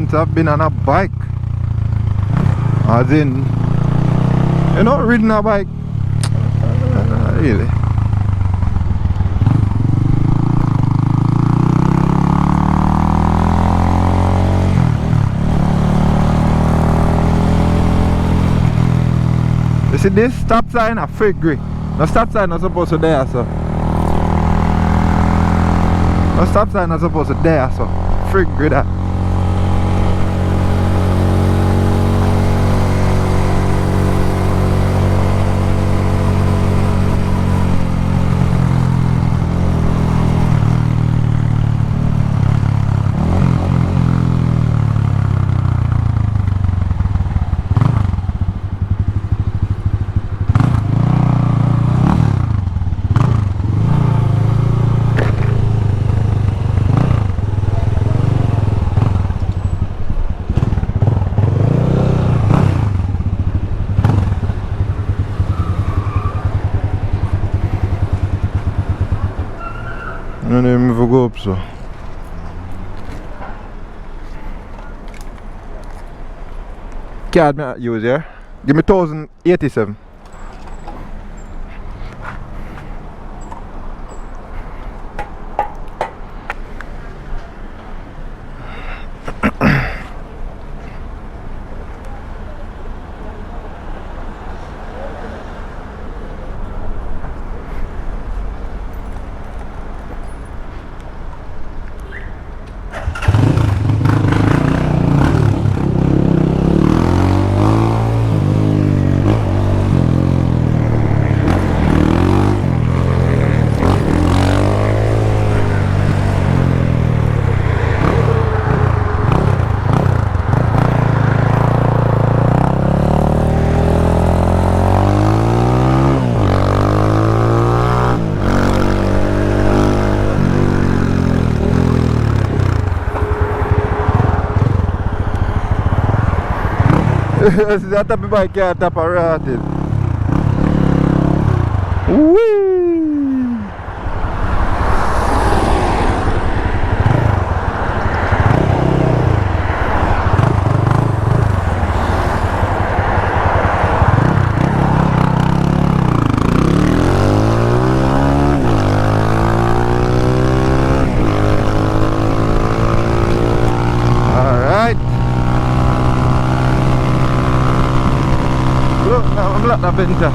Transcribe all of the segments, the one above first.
since I've been on a bike. As in, you know, riding a bike. Really. You see this stop sign a fake grey. No stop sign not supposed to there, so. No stop sign not supposed to there, so. Fake grey that. Non mi go up so. Card me use here. Give me 1087. That type of bike can't tap a rotted. Whee! La venta.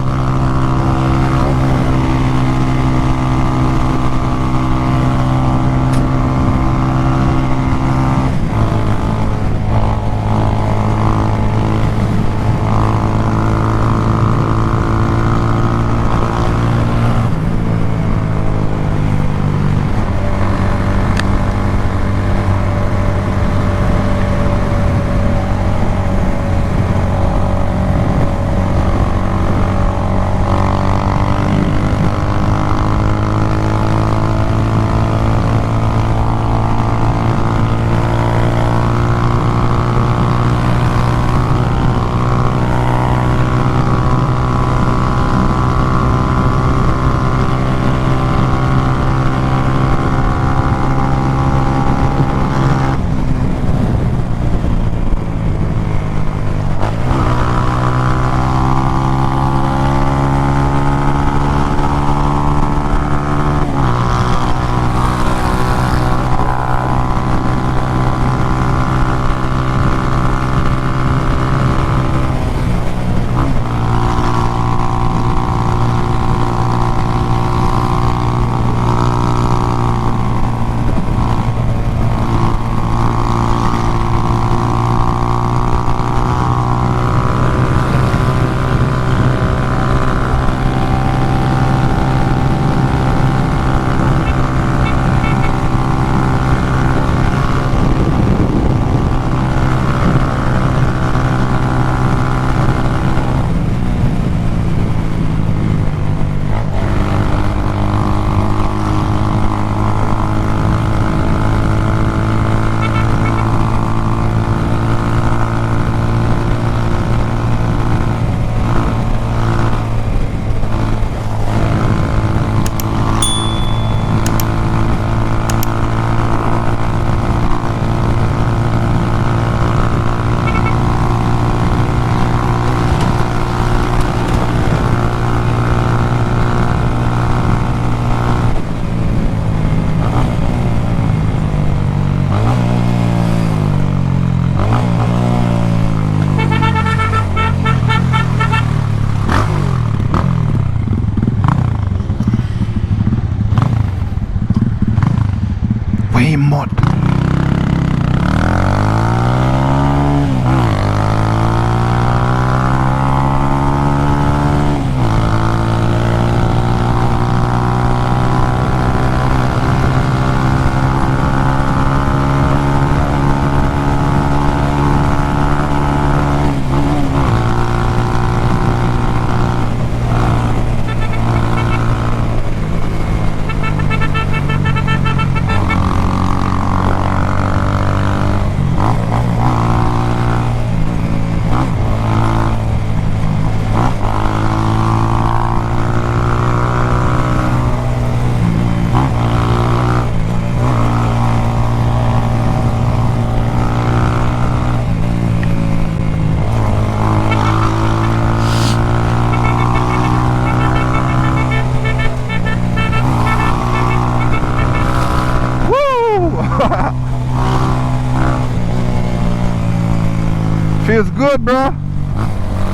Feels good, bro.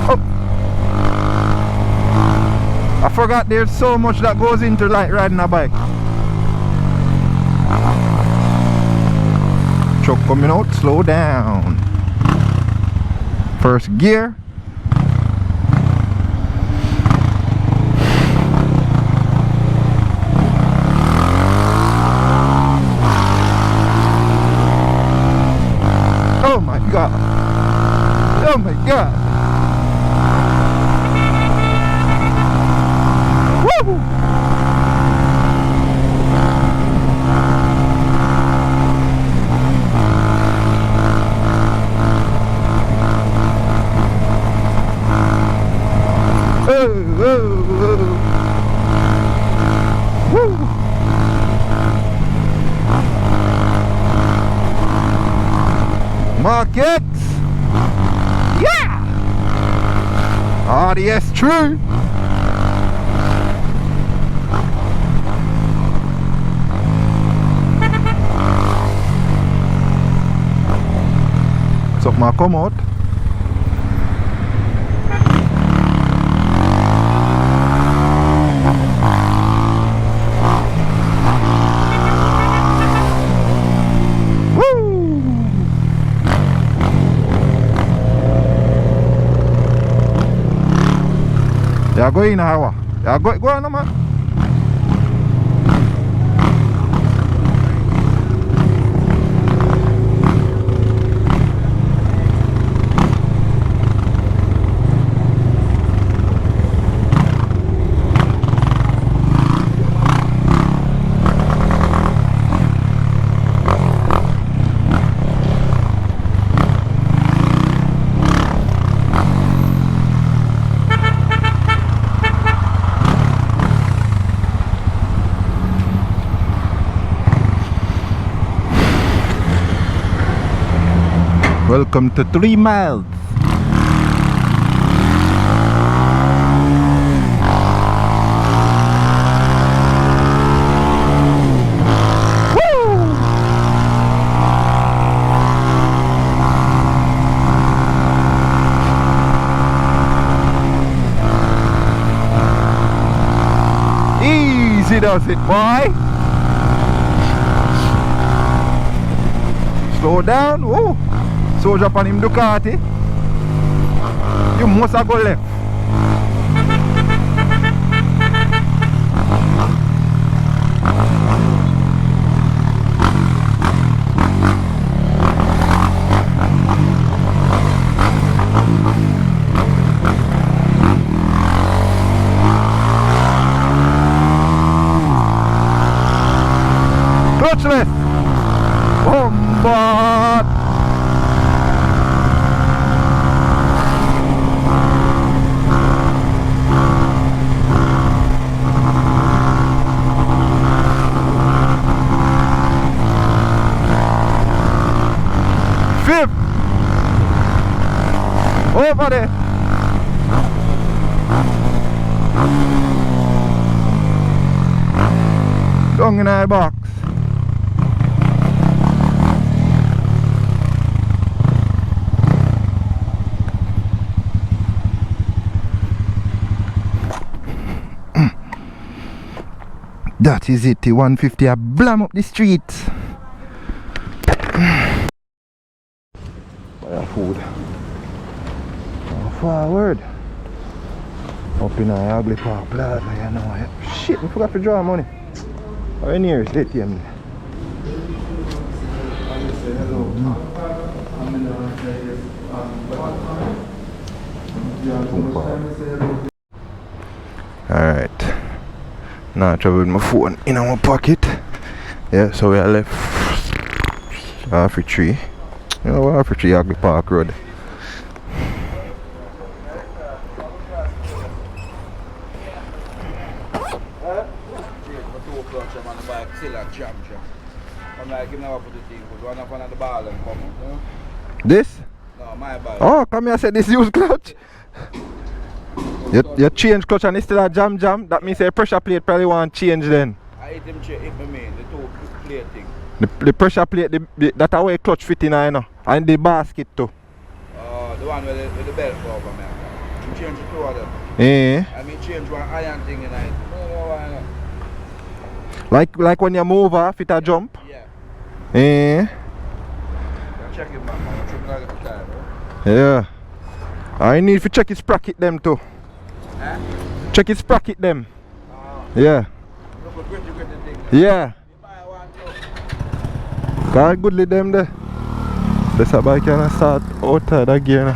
Oh. I forgot there's so much that goes into like riding a bike. Truck coming out, slow down. First gear. Oh my god. Oh my god. Woo! Market! Yeah! RDS true! So my come out. Ya go in hawa. Ya go on man. Welcome to 3 miles. Woo! Easy does it, boy. Slow down. Whoa. Soldier up on him Ducati. You must have go left. Clutchless. Bombard. Fifth. Over there. Down in our box. That is it, the 150 I blam up the street. Food. Forward. Up in our ugly park plaza, you know. Shit, we forgot to draw money. How in here is the ATM? Alright. Now I travel with my phone in my pocket. Yeah, so we are left half a tree. You know, half a tree ugly park road. This? No, my bike. Oh, come here, I said this use clutch. You change clutch and it's still a jam. That means the pressure plate probably won't change then. I hit him check if I mean the two plate thing. The pressure plate, that way clutch fit in, you know. And the basket too. The one with the belt over, man. You change the two of them. Eh? I mean, change one iron thing in it. Like when you move off, it a jump? Yeah. Eh? Check it, man. Check it at the time, right? Yeah. I need to check his sprocket them too. Huh? Check his sprocket them. Yeah. Look at gritty thing. Yeah. You buy one too. Got goodly them there. This a bike can start outside again.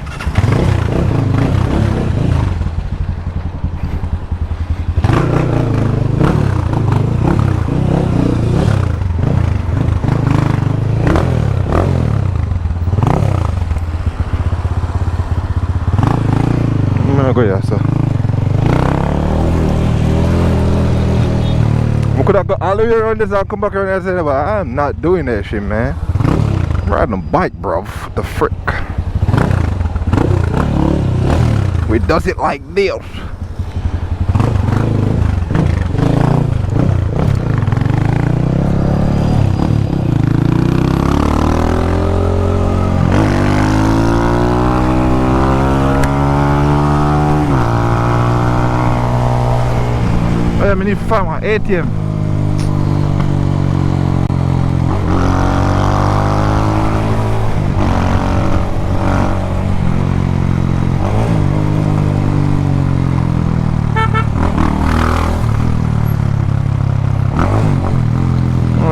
I'm gonna go here, so. I could have got all the way around this and come back around and say, but I'm not doing that shit, man. I'm riding a bike, bruv. What the frick? We does it like this. Oh, yeah, I need to find my ATM.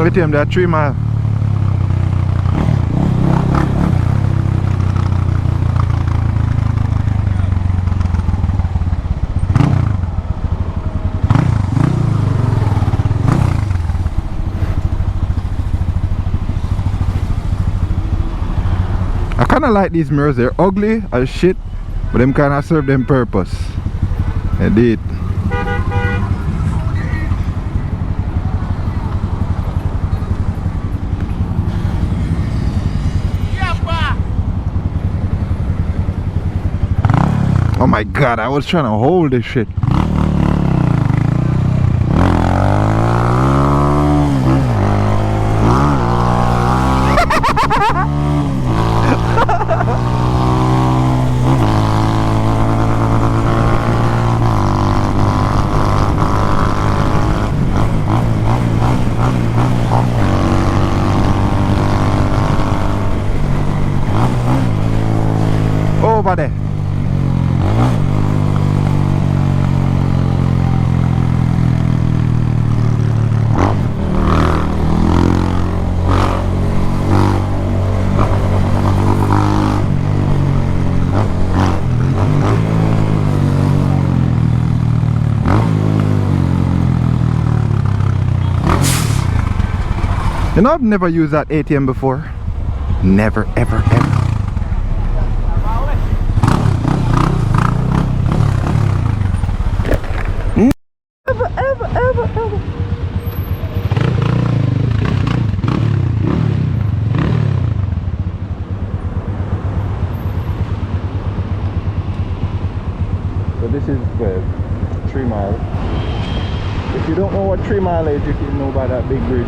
ATM there 3 miles. I kinda like these mirrors, they're ugly as shit, but them kinda serve them purpose. They did. Oh my god, I was trying to hold this shit. Over there. You know, I've never used that ATM before. Never, ever, ever. Never, ever, ever, ever. So this is 3 miles. If you don't know what 3 mile is, you can know by that big bridge.